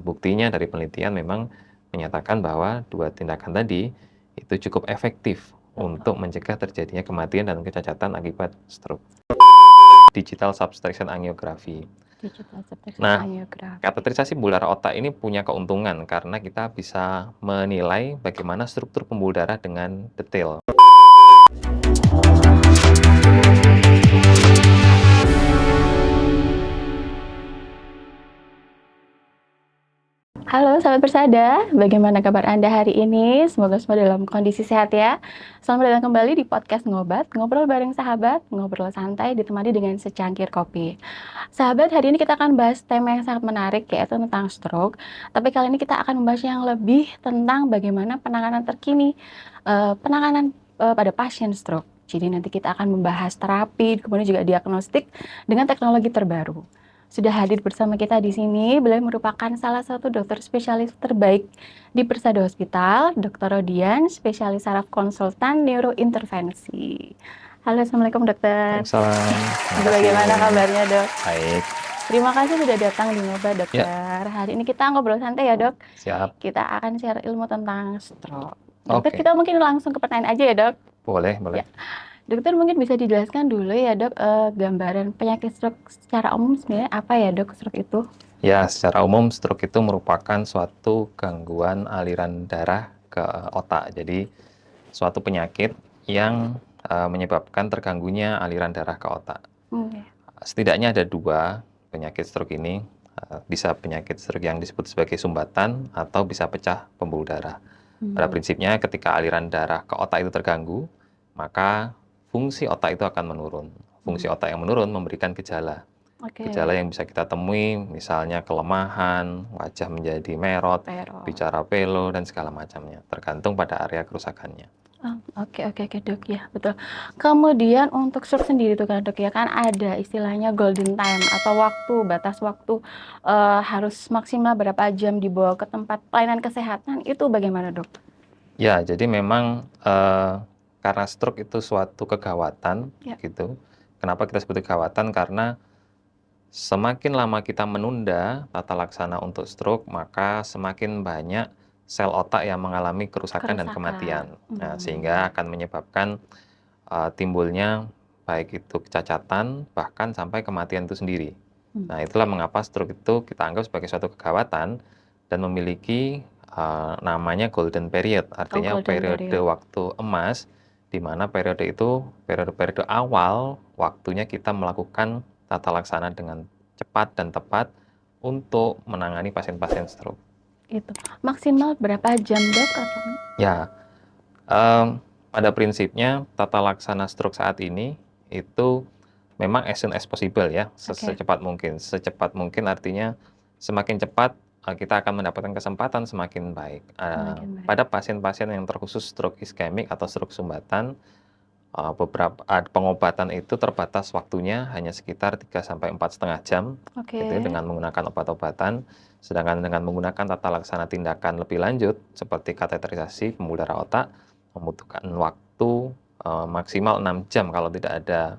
buktinya dari penelitian memang menyatakan bahwa dua tindakan tadi itu cukup efektif untuk mencegah terjadinya kematian dan kecacatan akibat stroke. Digital subtraction angiography. Digital subtraction Nah, angiography. kateterisasi pembuluh darah otak ini punya keuntungan karena kita bisa menilai bagaimana struktur pembuluh darah dengan detail. Halo sahabat Persada, bagaimana kabar Anda hari ini? Semoga semua dalam kondisi sehat ya. Selamat datang kembali di podcast Ngobat, ngobrol bareng sahabat, ngobrol santai ditemani dengan secangkir kopi. Sahabat, hari ini kita akan bahas tema yang sangat menarik yaitu tentang stroke. Tapi kali ini kita akan membahas yang lebih tentang bagaimana penanganan terkini, pada pasien stroke. Jadi nanti kita akan membahas terapi, kemudian juga diagnostik dengan teknologi terbaru. Sudah hadir bersama kita di sini, beliau merupakan salah satu dokter spesialis terbaik di Persada Hospital, Dr. Rodian, spesialis saraf konsultan neurointervensi. Halo, Assalamualaikum dokter. Waalaikumsalam. Bagaimana kabarnya dok? Baik. Terima kasih sudah datang di Ngobat dokter. Hari ini kita ngobrol santai ya dok. Siap. Kita akan share ilmu tentang stroke. Dokter, Oke. kita mungkin langsung ke pertanyaan aja ya dok. Boleh. Ya. Dokter mungkin bisa dijelaskan dulu ya dok, gambaran penyakit stroke secara umum sebenarnya apa ya dok stroke itu? Ya, secara umum stroke itu merupakan suatu gangguan aliran darah ke otak. Jadi suatu penyakit yang menyebabkan terganggunya aliran darah ke otak. Setidaknya ada dua penyakit stroke ini. Bisa penyakit stroke yang disebut sebagai sumbatan atau bisa pecah pembuluh darah. Pada prinsipnya ketika aliran darah ke otak itu terganggu, maka fungsi otak itu akan menurun. Fungsi otak yang menurun memberikan gejala. Gejala yang bisa kita temui misalnya kelemahan, wajah menjadi merot, bicara pelo, dan segala macamnya. Tergantung pada area kerusakannya. Oke dok, ya betul. Kemudian untuk stroke sendiri tuh kan dok ya, kan ada istilahnya golden time atau batas waktu harus maksimal berapa jam dibawa ke tempat pelayanan kesehatan, itu bagaimana dok? Ya, jadi memang karena stroke itu suatu kegawatan gitu. Kenapa kita sebut kegawatan? Karena semakin lama kita menunda tata laksana untuk stroke, maka semakin banyak sel otak yang mengalami kerusakan dan kematian. Nah, sehingga akan menyebabkan timbulnya baik itu kecacatan, bahkan sampai kematian itu sendiri. Nah, itulah mengapa stroke itu kita anggap sebagai suatu kegawatan dan memiliki namanya golden period, artinya periode waktu emas, di mana periode itu periode awal waktunya kita melakukan tata laksana dengan cepat dan tepat untuk menangani pasien-pasien stroke. Itu maksimal berapa jam dok? Ya, pada prinsipnya tata laksana stroke saat ini itu memang as soon as possible ya, secepat mungkin. Secepat mungkin artinya semakin cepat kita akan mendapatkan kesempatan semakin baik. Pada pasien-pasien yang terkhusus stroke iskemik atau stroke sumbatan, beberapa pengobatan itu terbatas waktunya hanya sekitar 3-4,5 jam gitu, dengan menggunakan obat-obatan. Sedangkan dengan menggunakan tata laksana tindakan lebih lanjut seperti kateterisasi pembuluh darah otak membutuhkan waktu maksimal 6 jam kalau tidak ada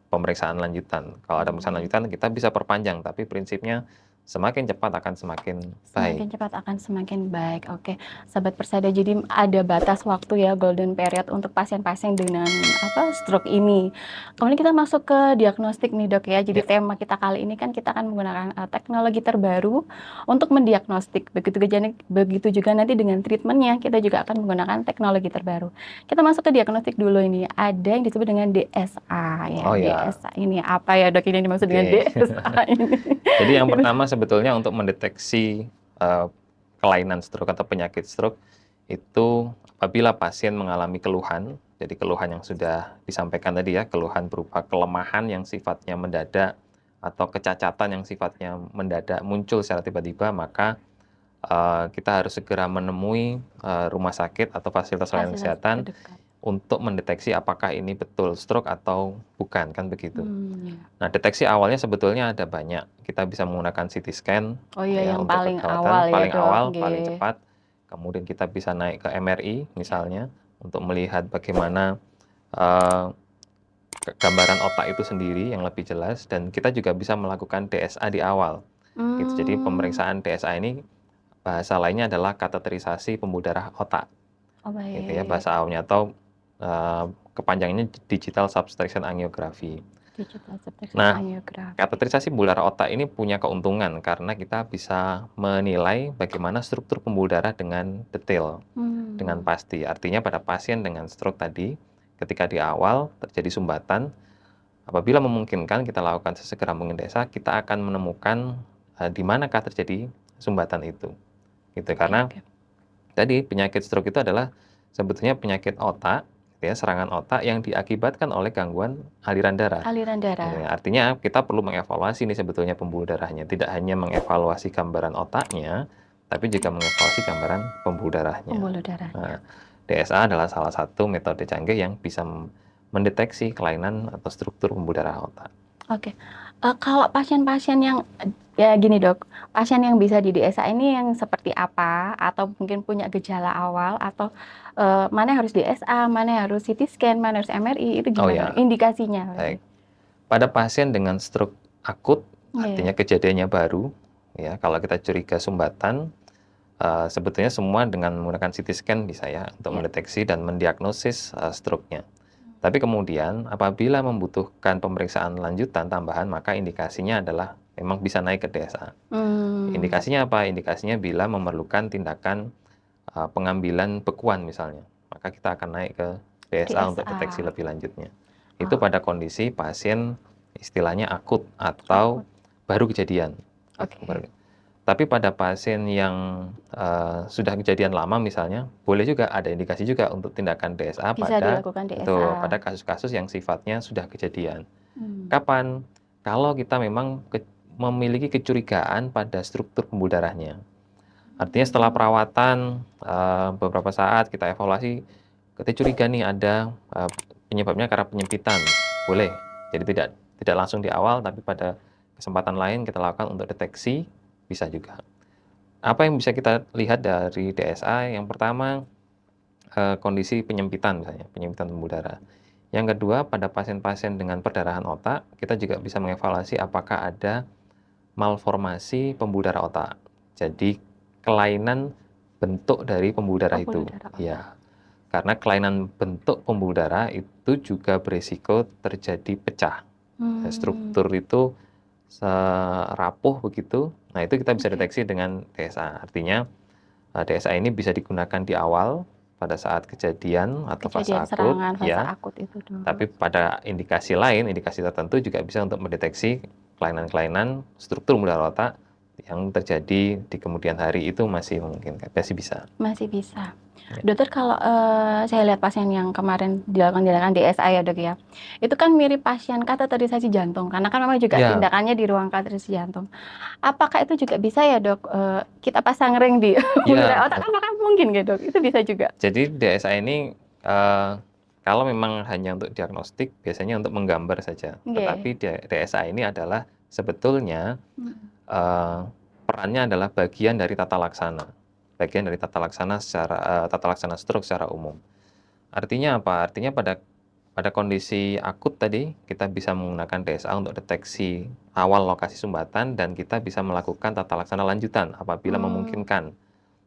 pemeriksaan lanjutan. Kalau ada pemeriksaan lanjutan kita bisa perpanjang, tapi prinsipnya semakin cepat akan semakin baik. Semakin cepat akan semakin baik. Oke, sahabat Persada, jadi ada batas waktu ya, golden period untuk pasien-pasien dengan stroke ini. Kemudian kita masuk ke diagnostik nih dok ya. Jadi tema kita kali ini kan kita akan menggunakan teknologi terbaru untuk mendiagnostik. Begitu juga nanti dengan treatmentnya kita juga akan menggunakan teknologi terbaru. Kita masuk ke diagnostik dulu ini. Ada yang disebut dengan DSA ya. DSA ini apa ya dok, ini dimaksud dengan DSA ini? Jadi yang pertama sebetulnya untuk mendeteksi kelainan stroke atau penyakit stroke itu apabila pasien mengalami keluhan, jadi keluhan yang sudah disampaikan tadi ya, keluhan berupa kelemahan yang sifatnya mendadak atau kecacatan yang sifatnya mendadak muncul secara tiba-tiba, maka kita harus segera menemui rumah sakit atau fasilitas layanan kesehatan untuk mendeteksi apakah ini betul stroke atau bukan, kan begitu. Nah, deteksi awalnya sebetulnya ada banyak. Kita bisa menggunakan CT scan yang untuk paling awal, ya, paling cepat. Kemudian kita bisa naik ke MRI misalnya untuk melihat bagaimana gambaran otak itu sendiri yang lebih jelas, dan kita juga bisa melakukan DSA di awal. Gitu. Jadi Hmm. pemeriksaan DSA ini bahasa lainnya adalah kateterisasi pembuluh darah otak, Oh gitu ya baik. bahasa awamnya, atau kepanjangannya digital subtraction angiography. Digital subtraction Nah, angiography. kateterisasi pembuluh darah otak ini punya keuntungan karena kita bisa menilai bagaimana struktur pembuluh darah dengan detail, dengan Hmm. pasti. Artinya pada pasien dengan stroke tadi, ketika di awal terjadi sumbatan, apabila memungkinkan kita lakukan sesegera mungkin DSA, kita akan menemukan di manakah terjadi sumbatan itu. Gitu. Oke, Karena oke. tadi penyakit stroke itu adalah sebetulnya penyakit otak, ya, serangan otak yang diakibatkan oleh gangguan aliran darah. Aliran darah. Ya, artinya kita perlu mengevaluasi nih sebetulnya pembuluh darahnya, tidak hanya mengevaluasi gambaran otaknya, tapi juga mengevaluasi gambaran pembuluh darahnya. Pembuluh darahnya. Nah, DSA adalah salah satu metode canggih yang bisa mendeteksi kelainan atau struktur pembuluh darah otak. Oke. Kalau pasien-pasien yang ya gini Dok, pasien yang bisa di DSA ini yang seperti apa? Atau mungkin punya gejala awal atau mana yang harus DSA, mana yang harus CT scan, mana harus MRI, itu Oh gimana ya, Dok? Indikasinya berarti? baik. Pada pasien dengan stroke akut, artinya Iya, kejadiannya baru, ya, kalau kita curiga sumbatan, sebetulnya semua dengan menggunakan CT scan bisa ya untuk iya. mendeteksi dan mendiagnosis stroke-nya. Tapi kemudian apabila membutuhkan pemeriksaan lanjutan tambahan, maka indikasinya adalah memang bisa naik ke DSA. Hmm, Indikasinya apa? Indikasinya bila memerlukan tindakan pengambilan bekuan misalnya, maka kita akan naik ke DSA untuk deteksi DSA. lebih lanjutnya. Itu Oh, pada kondisi pasien istilahnya akut atau akut. baru kejadian. Gitu, Oke. Tapi pada pasien yang sudah kejadian lama misalnya, boleh juga ada indikasi juga untuk tindakan DSA Bisa pada dilakukan betul, DSA. pada kasus-kasus yang sifatnya sudah kejadian. Hmm. Kapan? Kalau kita memang memiliki kecurigaan pada struktur pembuluh darahnya. Artinya setelah perawatan beberapa saat kita evaluasi, kita curiga nih ada penyebabnya karena penyempitan, boleh. Jadi tidak langsung di awal, tapi pada kesempatan lain kita lakukan untuk deteksi, bisa juga. Apa yang bisa kita lihat dari DSA? Yang pertama, kondisi penyempitan misalnya, penyempitan pembuluh darah. Yang kedua, pada pasien-pasien dengan perdarahan otak, kita juga bisa mengevaluasi apakah ada malformasi pembuluh darah otak. Jadi, kelainan bentuk dari pembuluh darah Pembuluh itu. darah otak. Ya, karena kelainan bentuk pembuluh darah itu juga berisiko terjadi pecah. Hmm, Struktur itu rapuh begitu. Nah, itu kita bisa oke. deteksi dengan DSA. Artinya, DSA ini bisa digunakan di awal pada saat kejadian atau fase Kejadian akut, serangan fase ya. akut itu Tapi Dok. pada indikasi lain, indikasi tertentu juga bisa untuk mendeteksi kelainan-kelainan struktur pembuluh darah otak yang terjadi di kemudian hari itu masih memungkinkan, masih bisa. Masih bisa. Ya. Dokter kalau saya lihat pasien yang kemarin dilakukan DSA ya Dok ya, itu kan mirip pasien kateterisasi jantung karena kan memang juga Ya, tindakannya di ruang kateterisasi jantung. Apakah itu juga bisa ya Dok, kita pasang ring di pembuluh ya. darah otak, apakah mungkin nggak Dok? Itu bisa juga? Jadi DSA ini kalau memang hanya untuk diagnostik, biasanya untuk menggambar saja. Nggih. Tetapi DSA ini adalah sebetulnya Mhm. eh, perannya adalah bagian dari tata laksana, bagian dari tata laksana tata laksana stroke secara umum. Artinya apa? Artinya pada kondisi akut tadi kita bisa menggunakan DSA untuk deteksi awal lokasi sumbatan dan kita bisa melakukan tata laksana lanjutan apabila Mmm, memungkinkan.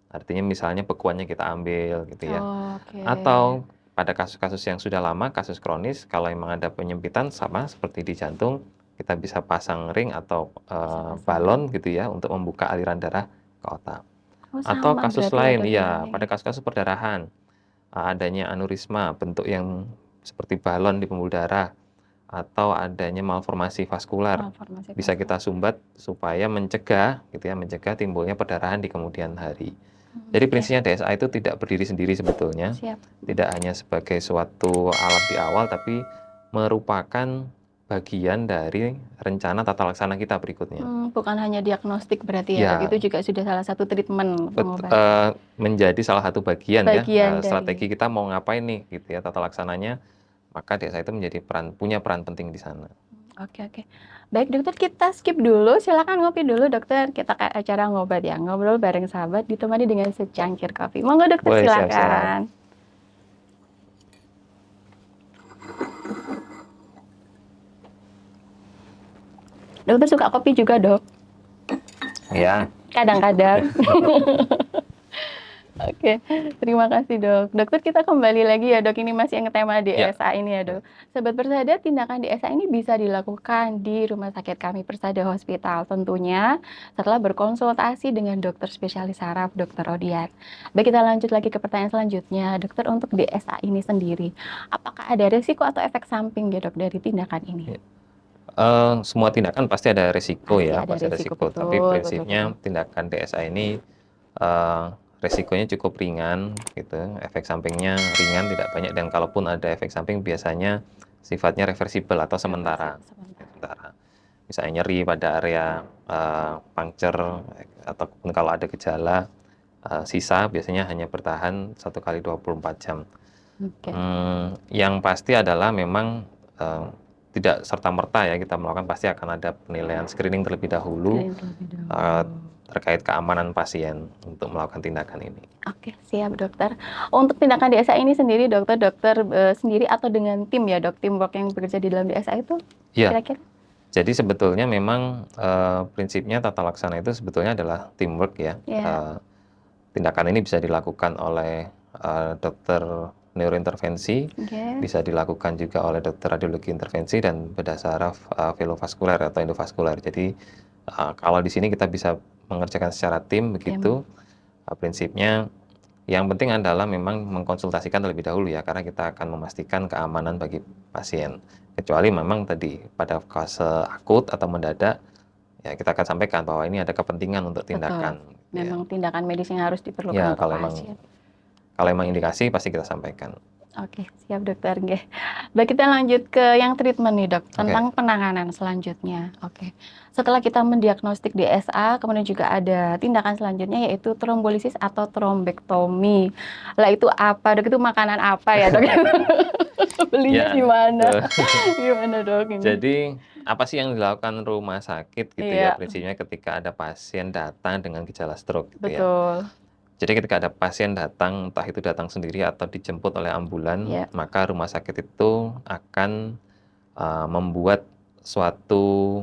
Artinya misalnya bekuannya kita ambil gitu ya. oke. Atau pada kasus-kasus yang sudah lama, kasus kronis, kalau memang ada penyempitan sama seperti di jantung, kita bisa pasang ring atau Bisa pasang ring. balon gitu ya untuk membuka aliran darah ke otak. Oh Atau sama kasus berarti ya lain, Dok ya iya, ini? pada kasus-kasus perdarahan, adanya aneurisma, bentuk yang seperti balon di pembuluh darah, atau adanya malformasi vaskular, Malformasi bisa kita vaskular. sumbat supaya mencegah gitu ya, mencegah timbulnya perdarahan di kemudian hari. Jadi Oke, prinsipnya DSA itu tidak berdiri sendiri sebetulnya, siap. tidak hanya sebagai suatu alat di awal, tapi merupakan bagian dari rencana tata laksana kita berikutnya. Bukan hanya diagnostik berarti ya Dok, Ya, itu juga sudah salah satu treatment pengobatan. menjadi salah satu bagian ya, Bagian dari strategi kita mau ngapain nih gitu ya tata laksananya, maka DSA itu punya peran penting di sana. oke, oke. Baik dokter, kita skip dulu, silakan ngopi dulu dokter, kita ke acara ngobat ya, ngobrol bareng sahabat ditemani dengan secangkir kopi. Monggo dokter Boleh, siap-siap. silakan. Dokter suka kopi juga dok? Ya, Kadang-kadang. Oke, terima kasih dok. Dokter kita kembali lagi ya dok, ini masih yang tema ya. DSA ini ya dok. Sobat Persada, tindakan DSA ini bisa dilakukan di Rumah Sakit Kami Persada Hospital tentunya setelah berkonsultasi dengan dokter spesialis saraf, dokter Odian. Baik, kita lanjut lagi ke pertanyaan selanjutnya. Dokter, untuk DSA ini sendiri, apakah ada risiko atau efek samping ya dok dari tindakan ini? Ya. Semua tindakan pasti ada resiko Pasti ya, ada pasti ada risiko, resiko. Tapi betul, betul, prinsipnya betul. tindakan DSA ini eh, resikonya cukup ringan, gitu. Efek sampingnya ringan, tidak banyak. Dan kalaupun ada efek samping, biasanya sifatnya reversibel atau sementara. Sebentar. Misalnya nyeri pada area puncture, ataupun kalau ada gejala sisa, biasanya hanya bertahan 1 kali 24 jam. Oke. Yang pasti adalah memang tidak serta-merta ya kita melakukan, pasti akan ada penilaian screening terlebih dahulu Screening terlebih dahulu. terkait keamanan pasien untuk melakukan tindakan ini. Oke, siap dokter. Untuk tindakan DSA ini sendiri, dokter sendiri atau dengan tim ya dok, teamwork yang bekerja di dalam DSA itu Ya, kira-kira? jadi sebetulnya memang prinsipnya tata laksana itu sebetulnya adalah teamwork ya. Ya, Tindakan ini bisa dilakukan oleh dokter neurointervensi, oke. bisa dilakukan juga oleh dokter radiologi intervensi dan bedah saraf velovaskuler atau endovaskuler. Jadi kalau di sini kita bisa mengerjakan secara tim begitu. Prinsipnya yang penting adalah memang mengkonsultasikan terlebih dahulu ya, karena kita akan memastikan keamanan bagi pasien. Kecuali memang tadi pada fase akut atau mendadak, ya kita akan sampaikan bahwa ini ada kepentingan untuk Betul. tindakan. Ya, Memang tindakan medis yang harus ya diperlukan untuk kalau pasien. emang indikasi pasti kita sampaikan. Oke, siap dokter. Nggih. Baik, kita lanjut ke yang treatment nih dok, Oke. tentang penanganan selanjutnya. Oke. Setelah kita mendiagnostik DSA, kemudian juga ada tindakan selanjutnya yaitu trombolisis atau trombektomi. Lah itu apa dok? Itu makanan apa ya dok? Belinya Ya, di mana? Gimana dok ini? Jadi apa sih yang dilakukan rumah sakit gitu ya, Iya, prinsipnya ketika ada pasien datang dengan gejala stroke gitu ya. betul. Jadi ketika ada pasien datang, entah itu datang sendiri atau dijemput oleh ambulan, Iya. maka rumah sakit itu akan membuat suatu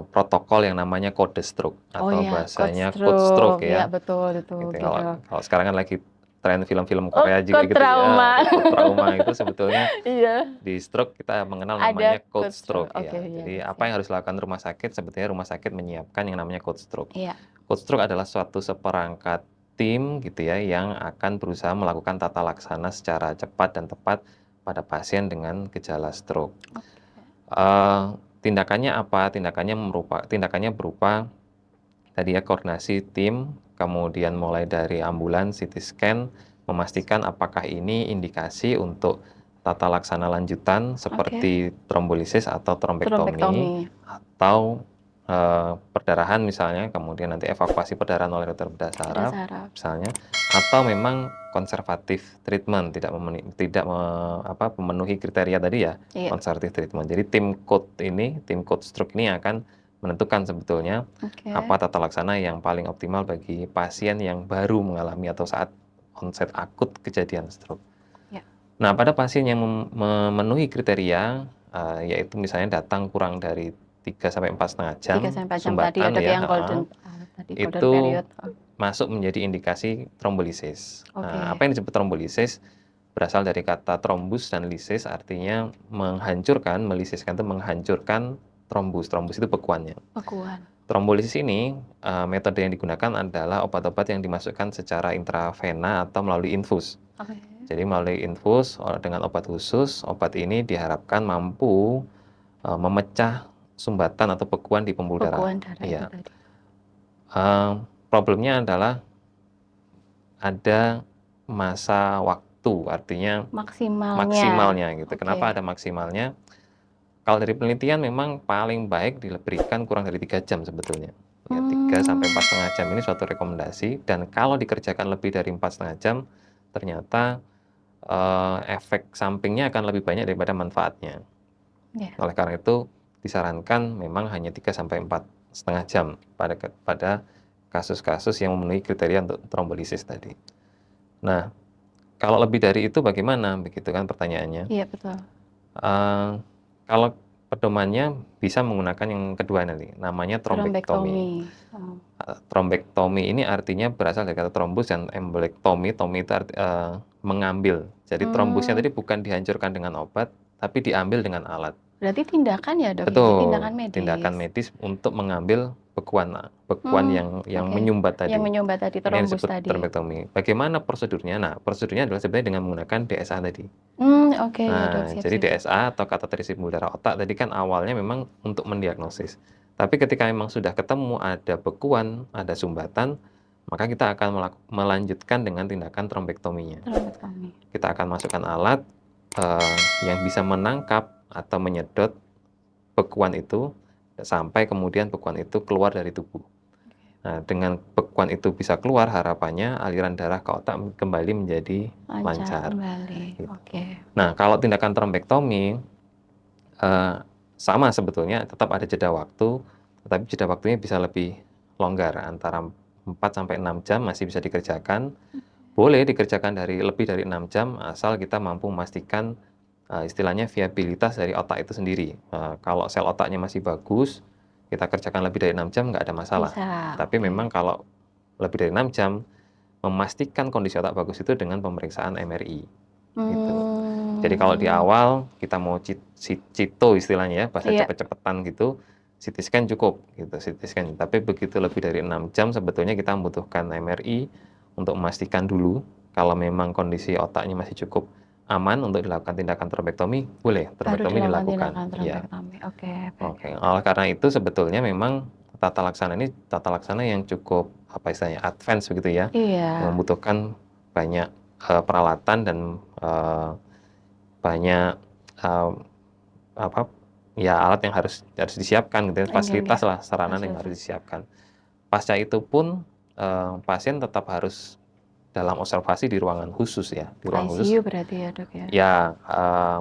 protokol yang namanya kode stroke Oh atau ya, code bahasanya code stroke. stroke Ya, ya. betul, betul. Gitu. Gitu. Kalau sekarang kan lagi tren film-film Oh, Korea juga code gitu ya, trauma. ada code trauma itu sebetulnya Iya, di stroke kita mengenal ada namanya code code stroke. stroke Oke, ya. iya, Jadi apa siap. yang harus dilakukan rumah sakit? Sebetulnya rumah sakit menyiapkan yang namanya code stroke. Iya. Code stroke adalah suatu seperangkat tim gitu ya yang akan berusaha melakukan tata laksana secara cepat dan tepat pada pasien dengan gejala stroke. Tindakannya apa? Tindakannya berupa tadi ya koordinasi tim, kemudian mulai dari ambulans, CT scan, memastikan apakah ini indikasi untuk tata laksana lanjutan seperti trombolisis atau trombektomi, Trombektomi. atau perdarahan misalnya, kemudian nanti evakuasi perdarahan oleh dokter bedah Ada saraf saraf. misalnya, atau memang konservatif treatment, tidak memenuhi kriteria tadi ya, Iya. konservatif treatment. Jadi tim code stroke ini akan menentukan sebetulnya Oke. apa tata laksana yang paling optimal bagi pasien yang baru mengalami atau saat onset akut kejadian stroke. Ya. Nah, pada pasien yang memenuhi kriteria, yaitu misalnya datang kurang dari 3 sampai 4,5 jam 3 sampai 4 jam tadi ya sumbatan dok ya, yang golden golden itu period. masuk menjadi indikasi trombolisis. Oke. Nah, apa yang disebut trombolisis? Berasal dari kata trombus dan lisis, artinya menghancurkan, melisiskan itu menghancurkan trombus. Trombus itu bekuannya. Bekuan. Trombolisis ini, metode yang digunakan adalah obat-obat yang dimasukkan secara intravena atau melalui infus. Oke. Jadi melalui infus dengan obat khusus, obat ini diharapkan mampu memecah sumbatan atau bekuan di pembuluh darah. Bekuan darah itu Iya. tadi. Problemnya adalah ada masa waktu, artinya maksimalnya gitu. Oke. Kenapa ada maksimalnya? Kalau dari penelitian memang paling baik diberikan kurang dari 3 jam sebetulnya. Ya, 3 sampai 4,5 jam ini suatu rekomendasi, dan kalau dikerjakan lebih dari 4,5 jam, ternyata efek sampingnya akan lebih banyak daripada manfaatnya. Ya. Oleh karena itu disarankan memang hanya 3 sampai 4,5 jam pada kasus-kasus yang memenuhi kriteria untuk trombolisis tadi. Nah, kalau lebih dari itu bagaimana? Begitu kan pertanyaannya. Iya, betul. Kalau pedomannya bisa menggunakan yang kedua nanti, namanya trombektomi. Trombektomi ini artinya berasal dari kata trombus dan embolektomi. Tomi itu mengambil. Jadi trombusnya tadi bukan dihancurkan dengan obat, tapi diambil dengan alat. Berarti tindakan ya dok, ini Betul, tindakan medis. tindakan medis untuk mengambil bekuan yang Oke. menyumbat tadi. Yang menyumbat tadi, Ini yang trombus disebut tadi. trombektomi. Bagaimana prosedurnya? Nah, prosedurnya adalah sebenarnya dengan menggunakan DSA tadi. Oke ya dok, Nah, siap, jadi siap, siap. DSA atau kateterisasi pembuluh darah otak tadi kan awalnya memang untuk mendiagnosis. Tapi ketika memang sudah ketemu ada bekuan, ada sumbatan, maka kita akan melanjutkan dengan tindakan trombektominya. Trombektomi. Kita akan masukkan alat yang bisa menangkap atau menyedot bekuan itu sampai kemudian bekuan itu keluar dari tubuh. Nah, dengan bekuan itu bisa keluar, harapannya aliran darah ke otak kembali menjadi lancar. Kembali. Gitu. Oke. Nah, kalau tindakan trombektomi sama sebetulnya, tetap ada jeda waktu, tetapi jeda waktunya bisa lebih longgar, antara 4 sampai 6 jam masih bisa dikerjakan. Boleh dikerjakan lebih dari 6 jam asal kita mampu memastikan istilahnya viabilitas dari otak itu sendiri. Kalau sel otaknya masih bagus, kita kerjakan lebih dari 6 jam nggak ada masalah. Bisa. Tapi memang kalau lebih dari 6 jam, memastikan kondisi otak bagus itu dengan pemeriksaan MRI. Gitu. Jadi kalau di awal kita mau cito istilahnya ya, bahasa cepet-cepetan gitu, CT scan cukup gitu, CT scan. Tapi begitu lebih dari 6 jam sebetulnya kita membutuhkan MRI untuk memastikan dulu kalau memang kondisi otaknya masih cukup aman untuk dilakukan tindakan trombektomi, boleh trombektomi dilakukan. Iya. Oke. Oleh karena itu sebetulnya memang tata laksana yang cukup apa istilahnya advance begitu ya. Iya. Membutuhkan banyak peralatan dan banyak alat yang harus disiapkan gitu, fasilitas lah, sarana yang harus disiapkan. Pasca itu pun pasien tetap harus dalam observasi di ruangan khusus ya, di ruang khusus. ICU berarti ya dok ya? Ya,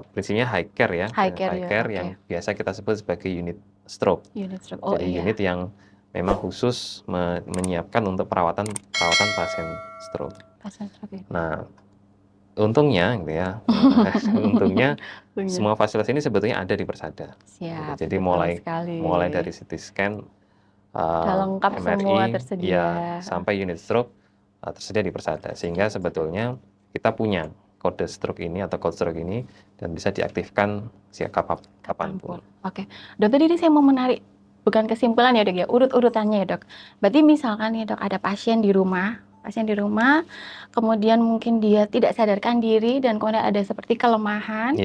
prinsipnya high care ya, High care yang biasa kita sebut sebagai unit stroke. Unit stroke. Oh, jadi unit yang memang khusus menyiapkan untuk perawatan pasien stroke. Pasien stroke. Nah, untungnya gitu ya, untungnya semua fasilitas ini sebetulnya ada di Persada. Siap. Jadi mulai dari CT scan, lengkap MRI, semua tersedia. ya, sampai unit stroke tersedia di Persada. Sehingga sebetulnya kita punya kode stroke ini atau code stroke ini dan bisa diaktifkan kapanpun. Oke, dok, tadi ini saya mau menarik, bukan kesimpulan ya dok ya, urut-urutannya ya dok. Berarti misalkan nih dok, ada pasien di rumah, kemudian mungkin dia tidak sadarkan diri dan kemudian ada seperti kelemahan.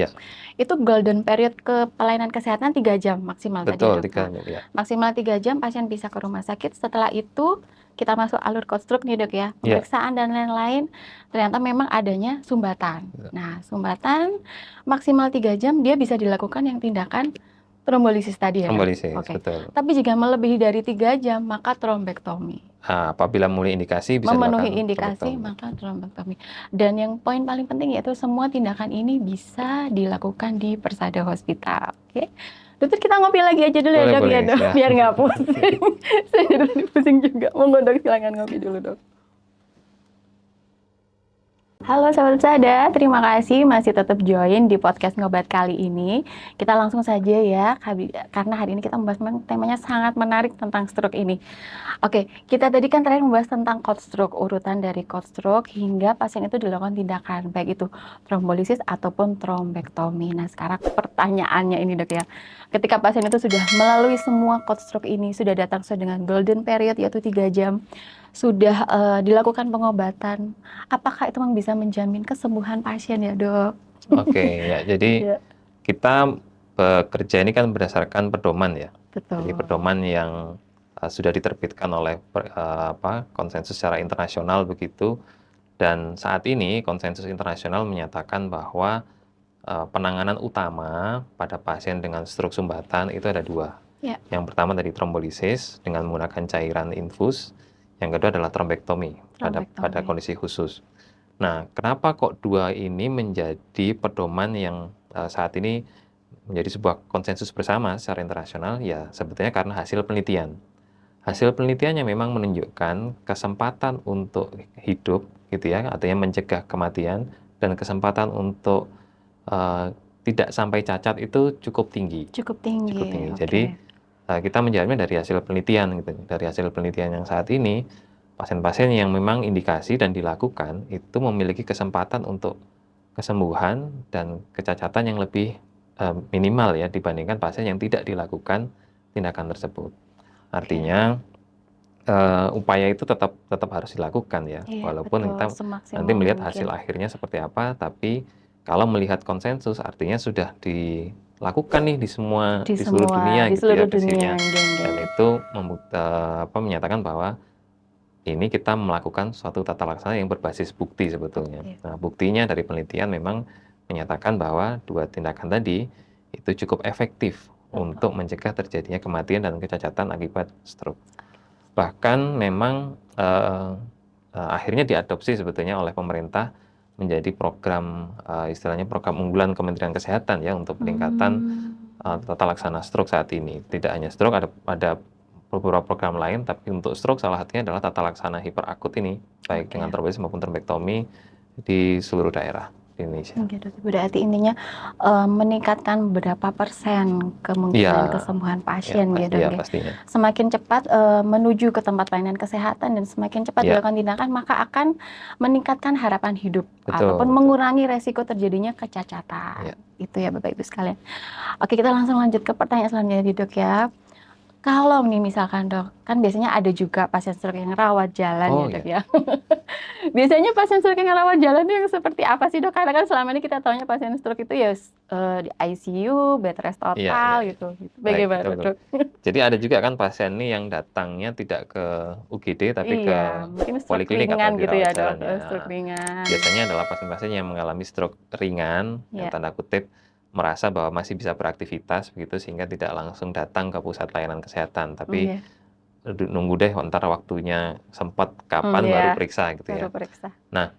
Itu golden period ke pelayanan kesehatan 3 jam maksimal. Betul, tadi ya dok. 3 jam. Maksimal 3 jam pasien bisa ke rumah sakit. Setelah itu kita masuk alur code stroke nih dok ya, pemeriksaan dan lain-lain, ternyata memang adanya sumbatan. Nah, sumbatan maksimal 3 jam dia bisa dilakukan yang tindakan trombolisis tadi ya. Trombolisis, betul. Tapi jika melebihi dari 3 jam maka trombektomi. Apabila mulai indikasi bisa memenuhi indikasi maka trombektomi. Dan yang poin paling penting yaitu semua tindakan ini bisa dilakukan di Persada Hospital. Oke. Dokter, kita ngopi lagi aja dulu ya dok ya dok, biar nggak pusing. Saya jadi pusing juga. Monggo dok, silakan ngopi dulu dok. Halo Sobat Persada, terima kasih masih tetap join di podcast Ngobat kali ini. Kita langsung saja ya, karena hari ini kita membahas temanya sangat menarik tentang stroke ini. Oke, kita tadi kan terakhir membahas tentang code stroke, urutan dari code stroke hingga pasien itu dilakukan tindakan, baik itu trombolisis ataupun trombektomi. Nah sekarang pertanyaannya ini dok ya, ketika pasien itu sudah melalui semua code stroke ini, sudah datang sesuai dengan golden period yaitu 3 jam, sudah dilakukan pengobatan, apakah itu memang bisa menjamin kesembuhan pasien ya dok? Oke, ya, jadi kita bekerja ini kan berdasarkan pedoman ya. Betul. Jadi pedoman yang sudah diterbitkan oleh konsensus secara internasional begitu. Dan saat ini konsensus internasional menyatakan bahwa penanganan utama pada pasien dengan stroke sumbatan itu ada 2. Yang pertama dari trombolisis dengan menggunakan cairan infus. Yang kedua adalah trombektomi pada kondisi khusus. Nah, kenapa kok 2 ini menjadi pedoman yang saat ini menjadi sebuah konsensus bersama secara internasional? Ya, sebetulnya karena hasil penelitian. Hasil penelitiannya memang menunjukkan kesempatan untuk hidup, gitu ya, artinya mencegah kematian, dan kesempatan untuk tidak sampai cacat itu cukup tinggi. Cukup tinggi. Jadi kita menjawabnya dari hasil penelitian gitu. Dari hasil penelitian yang saat ini, pasien-pasien yang memang indikasi dan dilakukan itu memiliki kesempatan untuk kesembuhan dan kecacatan yang lebih minimal ya dibandingkan pasien yang tidak dilakukan tindakan tersebut. Artinya upaya itu tetap harus dilakukan ya, Iya, walaupun betul, kita nanti semaksimal melihat mungkin. hasil akhirnya seperti apa, tapi kalau melihat konsensus artinya sudah dilakukan nih di seluruh dunia Di gitu ya seluruh dunia, basicnya. Dan geng-geng. itu menyatakan bahwa ini kita melakukan suatu tata laksana yang berbasis bukti sebetulnya. Oke. Nah, buktinya dari penelitian memang menyatakan bahwa 2 tindakan tadi itu cukup efektif Betul. untuk mencegah terjadinya kematian dan kecacatan akibat stroke. Bahkan memang akhirnya diadopsi sebetulnya oleh pemerintah menjadi program istilahnya program unggulan Kementerian Kesehatan ya untuk peningkatan tata laksana stroke saat ini. Tidak hanya stroke, ada beberapa program lain, tapi untuk stroke salah satunya adalah tata laksana hiperakut ini, baik Oke. dengan trombosis maupun trombektomi di seluruh daerah di Indonesia. Gitu. Berarti intinya meningkatkan berapa persen kemungkinan Iya, kesembuhan ya, pasien gitu, iya nggih. pastinya. Semakin cepat menuju ke tempat pelayanan kesehatan dan semakin cepat Iya, dilakukan tindakan, maka akan meningkatkan harapan hidup betul, ataupun betul. mengurangi resiko terjadinya kecacatan. Iya. Itu ya Bapak Ibu sekalian. Oke, kita langsung lanjut ke pertanyaan selanjutnya nih, Dok ya. Kalau nih misalkan Dok, kan biasanya ada juga pasien stroke yang rawat jalan ya Oh Dok ya, ya. Biasanya pasien stroke yang rawat jalan itu yang seperti apa sih Dok? Karena kan selama ini kita taunya pasien stroke itu ya di ICU, bed rest iya, iya, total iya. gitu. Baik, Bagaimana betul, betul. Dok? Jadi ada juga kan pasien nih yang datangnya tidak ke UGD tapi ke Iya, mungkin stroke poliklinik atau ringan gitu dirawat ya Dok, jalan ya. stroke ringan. Biasanya adalah pasien-pasien yang mengalami stroke ringan, yang Ya, tanda kutip merasa bahwa masih bisa beraktivitas begitu sehingga tidak langsung datang ke pusat layanan kesehatan, tapi iya. nunggu deh ntar waktunya sempat kapan baru Iya, periksa gitu baru ya. periksa. Nah,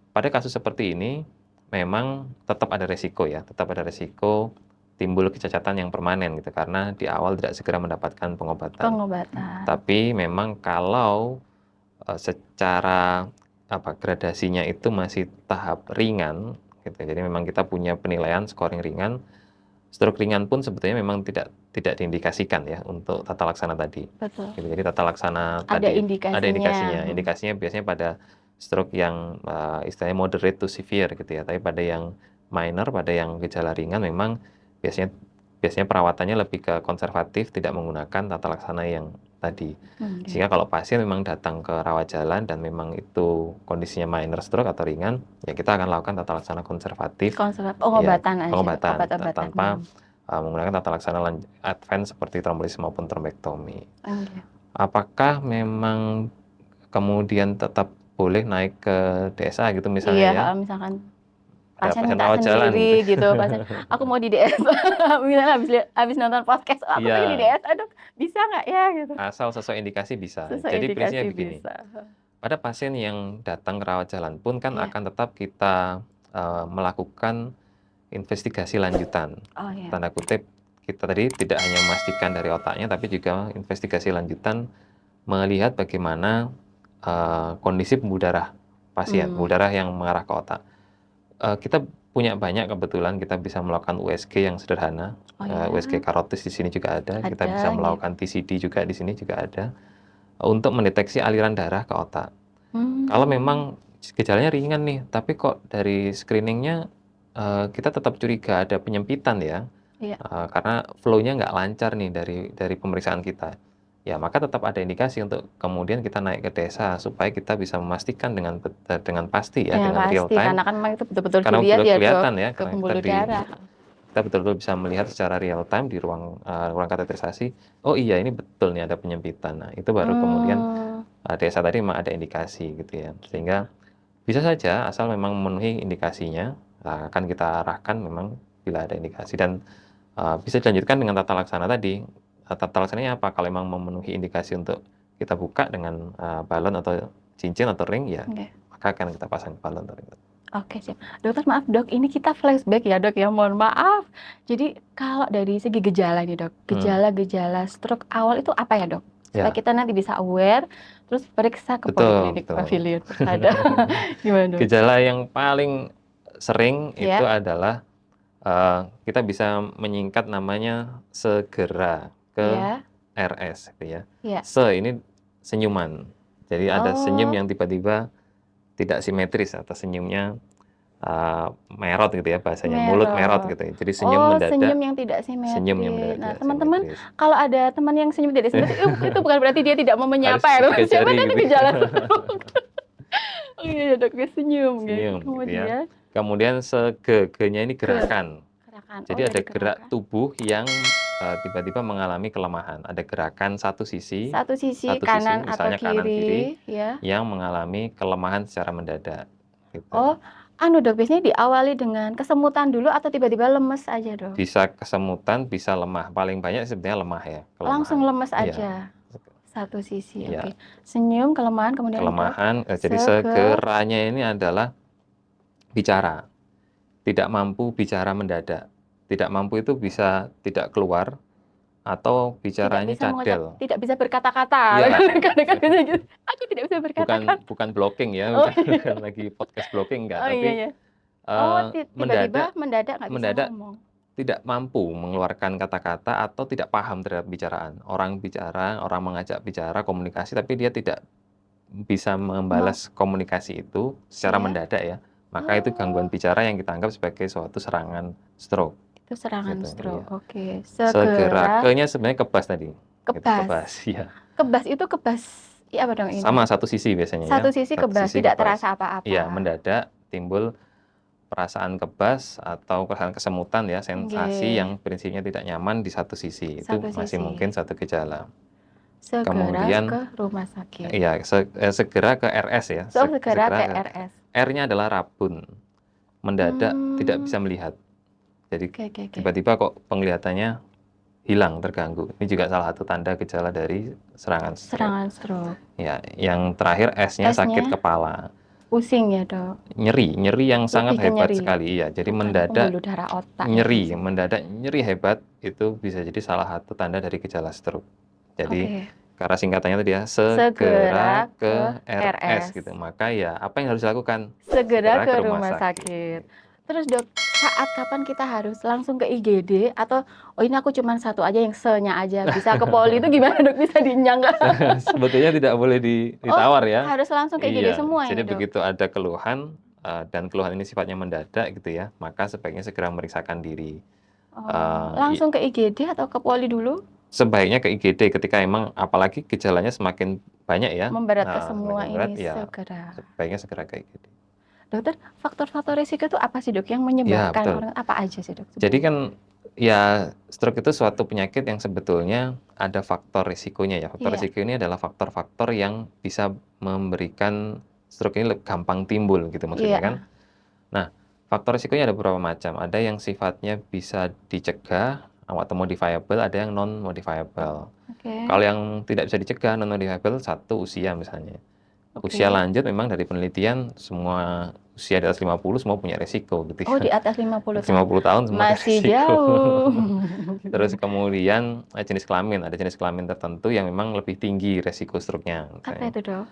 pada kasus seperti ini memang tetap ada resiko ya, tetap ada resiko timbul kecacatan yang permanen gitu karena di awal tidak segera mendapatkan pengobatan. Pengobatan. Tapi memang kalau secara gradasinya itu masih tahap ringan gitu. Jadi memang kita punya penilaian scoring ringan. Stroke ringan pun sebetulnya memang tidak diindikasikan ya untuk tata laksana tadi. Betul. Gitu. Jadi tata laksana Ada tadi ada indikasinya. indikasinya. Indikasinya biasanya pada stroke yang istilahnya moderate to severe gitu ya. Tapi pada yang minor, pada yang gejala ringan memang biasanya biasanya perawatannya lebih ke konservatif, tidak menggunakan tata laksana yang tadi. Oke. Sehingga kalau pasien memang datang ke rawat jalan dan memang itu kondisinya minor stroke atau ringan, ya kita akan lakukan tata laksana konservatif, ya Pengobatan aja, pengobatan obat-obatan. tanpa menggunakan tata laksana advance seperti trombolis maupun trombektomi. Oke. Apakah memang kemudian tetap boleh naik ke desa gitu misalnya Iya, ya? misalkan Ada pasien pasien minta rawat jalan gitu. sendiri gitu, pasien, "Aku mau di DS." Misalnya habis nonton podcast, "Oh, aku pengen di Iya, DS, aduh bisa nggak ya?" Gitu. asal sesuai indikasi bisa. Sesuai Jadi prinsipnya indikasi begini, bisa. pada pasien yang datang ke rawat jalan pun kan Iya. akan tetap kita melakukan investigasi lanjutan. Oh ya. Tanda kutip, kita tadi tidak hanya memastikan dari otaknya, tapi juga investigasi lanjutan melihat bagaimana kondisi pembuluh darah pasien, pembuluh darah yang mengarah ke otak. Kita punya banyak kebetulan kita bisa melakukan USG yang sederhana, Oh ya, USG karotis di sini juga ada, kita bisa ada gitu. melakukan TCD juga di sini juga ada, untuk mendeteksi aliran darah ke otak. Kalau memang gejalanya ringan nih, tapi kok dari screening-nya kita tetap curiga ada penyempitan ya, Iya. karena flow-nya nggak lancar nih dari pemeriksaan kita. Ya maka tetap ada indikasi untuk kemudian kita naik ke desa supaya kita bisa memastikan dengan pasti ya, Dengan dengan real pasti, time, karena kan memang itu betul-betul karena dilihat ya, Dok, kelihatan ya, ke karena pembuluh darah. kita betul-betul bisa melihat secara real time di ruang kateterisasi, oh iya ini betul nih ada penyempitan. Nah itu baru kemudian Mmm, desa tadi memang ada indikasi gitu ya. Sehingga bisa saja asal memang memenuhi indikasinya, akan kita arahkan memang bila ada indikasi dan bisa dilanjutkan dengan tata laksana tadi. Tata laksananya apa? Kalau memang memenuhi indikasi untuk kita buka dengan balon atau cincin atau ring ya, oke. maka akan kita pasang balon atau ring. Oke, siap. Dokter, maaf Dok, ini kita flashback ya Dok ya, mohon maaf. Jadi kalau dari segi gejala nih Dok, gejala-gejala stroke awal itu apa ya Dok? Supaya Ya, kita nanti bisa aware, terus periksa ke betul, poliklinik betul. Pavilion Persada. Gimana Dok? Gejala yang paling sering itu Ya, adalah kita bisa menyingkat namanya segera. ke Iya. RS gitu ya. Iya. Ini senyuman. Jadi ada senyum Oh. yang tiba-tiba tidak simetris atau senyumnya merot gitu ya bahasanya, mulut merot Merot. gitu ya. Jadi senyum Oh, mendadak, senyum yang tidak senyum yang simetris. mendadak Nah, tidak teman-teman simetris. kalau ada teman yang senyum tidak simetris, itu bukan berarti dia tidak mau Harus menyapa ya, teman. pakai Siapa jari tahu itu gitu ya. gejala stroke. Oh iya, Dok, dia senyum gitu. Senyum gitu ya. Kemudian Kemudian ge-nya ini gerakan. gerakan. Oh, Jadi ada dari gerak gerakan. tubuh yang tiba-tiba mengalami kelemahan. Ada gerakan satu sisi Satu sisi kanan atau misalnya kanan kiri kiri, ya. yang mengalami kelemahan secara mendadak gitu. Oh, Dok, biasanya diawali dengan kesemutan dulu atau tiba-tiba lemes aja, Dok? Bisa kesemutan, bisa lemah. Paling banyak sebenarnya lemah ya, Langsung kelemahan. lemes Iya. aja. Satu sisi, Iya. oke. Senyum, kelemahan, kemudian, Dok? Kelemahan, jadi segeranya ini adalah bicara. Tidak mampu bicara mendadak. Tidak mampu itu bisa tidak keluar atau Tidak bicaranya bisa mengucap, cadel. tidak bisa berkata-kata. Iya. Kadang-kadang biasanya gitu. Aku tidak bisa berkata-kata. Bukan blocking ya, Oh, bukan lagi podcast blocking enggak, oh iya, tapi ya. Oh, tiba-tiba mendadak mendadak nggak bisa mendadak ngomong. tidak mampu mengeluarkan kata-kata atau tidak paham terhadap bicaraan. Orang bicara, orang mengajak bicara, komunikasi, tapi dia tidak bisa membalas komunikasi itu secara Iya. mendadak ya. Maka itu gangguan bicara yang kita anggap sebagai suatu serangan stroke. Itu serangan Gitu, stroke. iya. Oke. Segera, Segera ke-nya sebenarnya kebas tadi. Gitu, kebas. kebas, iya. Kebas itu kebas, iya apa dong ini? Sama satu sisi biasanya ya. Satu sisi kebas, tidak terasa apa-apa. Iya, mendadak timbul perasaan kebas atau perasaan kesemutan ya, sensasi Nggih. yang prinsipnya tidak nyaman di satu sisi. Itu Satu masih sisi. mungkin satu gejala. Segera Kemudian ke rumah sakit. iya, segera ke RS ya. Segera ke RS. R-nya adalah rabun. Mendadak tidak bisa melihat. Jadi Oke. tiba-tiba kok penglihatannya hilang, terganggu. Ini juga salah satu tanda gejala dari serangan stroke. Serangan stroke. Ya, yang terakhir S-nya sakit kepala. Pusing ya, Dok? Nyeri yang sangat Lebih ke hebat nyeri. sekali. Iya, jadi Bukan mendadak pembuluh darah otak. mendadak nyeri hebat itu bisa jadi salah satu tanda dari gejala stroke. Jadi karena singkatannya tadi ya, segera ke RS gitu. Maka ya apa yang harus dilakukan? Segera ke rumah sakit. Terus, Dok, saat kapan kita harus langsung ke IGD atau oh ini aku cuma satu aja yang se-nya aja, bisa ke poli itu gimana, Dok? Bisa dinyang nggak? Sebetulnya tidak boleh ditawar ya. Harus langsung ke IGD Iya, semua jadi ini, Dok? begitu ada keluhan dan keluhan ini sifatnya mendadak gitu ya, maka sebaiknya segera memeriksakan diri. Langsung ke IGD atau ke poli dulu? Sebaiknya ke IGD ketika emang apalagi gejalanya semakin banyak ya. Memberat ke semua berat, ini ya, segera. sebaiknya segera ke IGD. Dokter, faktor-faktor risiko itu apa sih, Dok, yang Ya, menyebabkan betul. orang apa aja sih, Dok? Jadi kan ya stroke itu suatu penyakit yang sebetulnya ada faktor risikonya ya. Faktor risiko ini adalah faktor-faktor yang bisa memberikan stroke ini gampang timbul gitu maksudnya kan. Nah, faktor risikonya ada beberapa macam. Ada yang sifatnya bisa dicegah atau modifiable, ada yang non modifiable. Kalau yang tidak bisa dicegah non modifiable, satu usia misalnya. Usia lanjut memang dari penelitian semua usia di atas 50 semua punya resiko gitu ya. Oh, di atas 50 tahun. 50 tahun semua masih resiko. jauh. Terus kemudian jenis kelamin, ada jenis kelamin tertentu yang memang lebih tinggi resiko stroke-nya. Apa itu, Dok?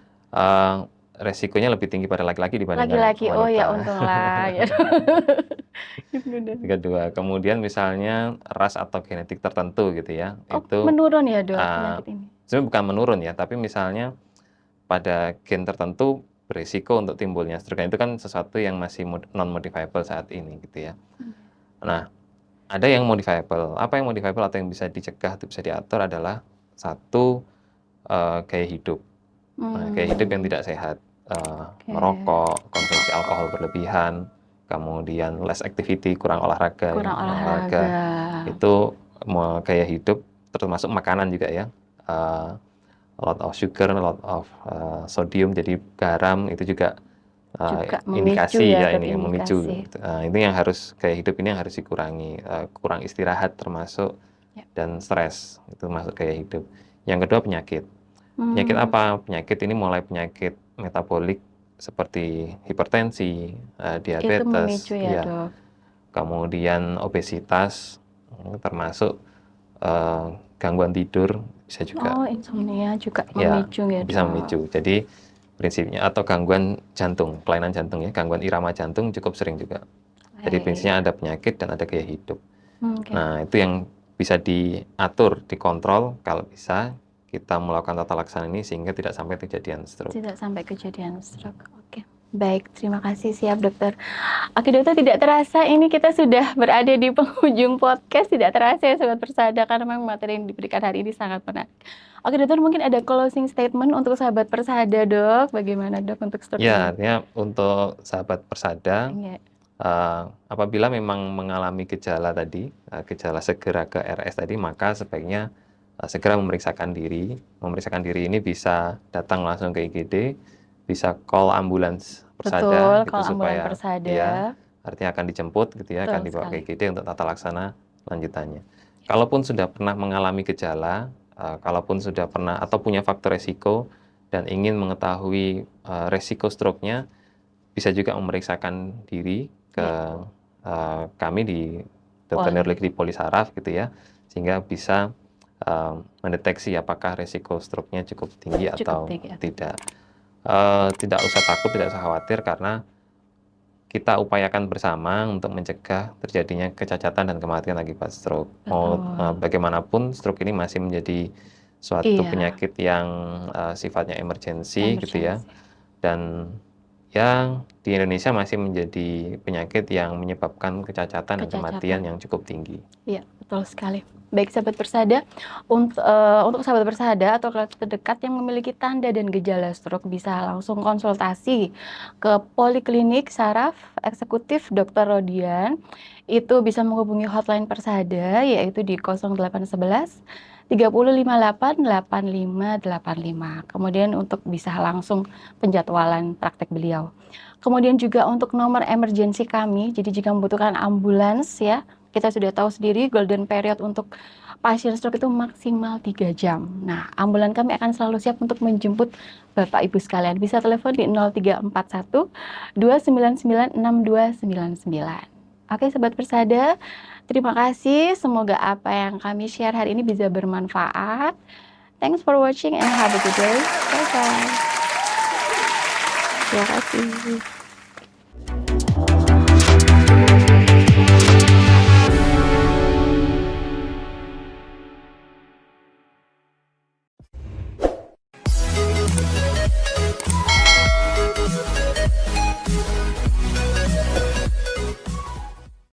Resikonya lebih tinggi pada laki-laki dibandingkan Laki-laki, wanita. oh ya untunglah. Kedua, kemudian misalnya ras atau genetik tertentu gitu ya. Itu menurun ya, Dok, penyakit ini? Sebenarnya bukan menurun ya, tapi misalnya pada gen tertentu berisiko untuk timbulnya stroke. Itu kan sesuatu yang masih non modifiable saat ini gitu ya. Nah, ada yang modifiable. Apa yang modifiable atau yang bisa dicegah atau bisa diatur adalah satu gaya hidup. Gaya hidup yang tidak sehat, merokok, konsumsi alkohol berlebihan, kemudian less activity, kurang olahraga. Itu gaya hidup, termasuk makanan juga ya. A lot of sugar, a lot of sodium, jadi garam itu juga indikasi ya ini yang memicu. Ini yang harus gaya hidup ini yang harus dikurangi, kurang istirahat termasuk dan stres itu masuk gaya hidup. Yang kedua penyakit. Penyakit apa? Penyakit ini mulai penyakit metabolik seperti hipertensi, diabetes, Dok. Kemudian obesitas, termasuk gangguan tidur bisa juga. Insomnia juga memicu ya, bisa memicu. Jadi prinsipnya atau gangguan jantung, kelainan jantung ya, gangguan irama jantung cukup sering juga. Jadi prinsipnya ada penyakit dan ada gaya hidup. Nah, itu yang bisa diatur, dikontrol kalau bisa kita melakukan tata laksana ini sehingga tidak sampai kejadian stroke. Tidak sampai kejadian stroke. Oke. Baik, terima kasih, siap dokter. Oke dokter, tidak terasa ini kita sudah berada di penghujung podcast, tidak terasa ya Sobat Persada, karena memang materi yang diberikan hari ini sangat menarik. Oke dokter, mungkin ada closing statement untuk Sahabat Persada dok, bagaimana dok untuk stroke Ya, ini? artinya untuk sahabat Persada, Iya, apabila memang mengalami gejala tadi, gejala segera ke RS tadi, maka sebaiknya segera memeriksakan diri. Memeriksakan diri ini bisa datang langsung ke IGD, bisa call ambulans betul, Persada gitu kalau ambulan supaya ya Persada, artinya akan dijemput gitu ya, betul akan dibawa sekali. ke IGD untuk tata laksana lanjutannya. Kalaupun sudah pernah mengalami gejala, kalaupun sudah pernah atau punya faktor resiko dan ingin mengetahui resiko stroke-nya, bisa juga memeriksakan diri ke Ya, kami di Dokter Poli. Neurologi di Polisaraf gitu ya, sehingga bisa mendeteksi apakah resiko stroke-nya cukup tinggi Cukup atau tinggi. tidak. Tidak usah takut, tidak usah khawatir karena kita upayakan bersama untuk mencegah terjadinya kecacatan dan kematian akibat stroke. Mau Betul. bagaimanapun stroke ini masih menjadi suatu Iya, penyakit yang sifatnya emergensi gitu ya, emergency. dan yang di Indonesia masih menjadi penyakit yang menyebabkan kecacatan dan kematian Kecacatan. yang cukup tinggi. Iya, betul sekali. Baik Sahabat Persada, untuk Sahabat Persada atau kerabat terdekat yang memiliki tanda dan gejala stroke bisa langsung konsultasi ke Poliklinik Saraf Eksekutif Dr. Rodian. Itu bisa menghubungi hotline Persada yaitu di 0811 3058 8585. Kemudian untuk bisa langsung penjadwalan praktek beliau. Kemudian juga untuk nomor emergensi kami, jadi jika membutuhkan ambulans ya, kita sudah tahu sendiri golden period untuk pasien stroke itu maksimal 3 jam. Nah, ambulan kami akan selalu siap untuk menjemput Bapak Ibu sekalian. Bisa telepon di 0341 299 6299. Oke, Sobat Persada, terima kasih. Semoga apa yang kami share hari ini bisa bermanfaat. Thanks for watching and have a good day. Bye-bye. Terima kasih.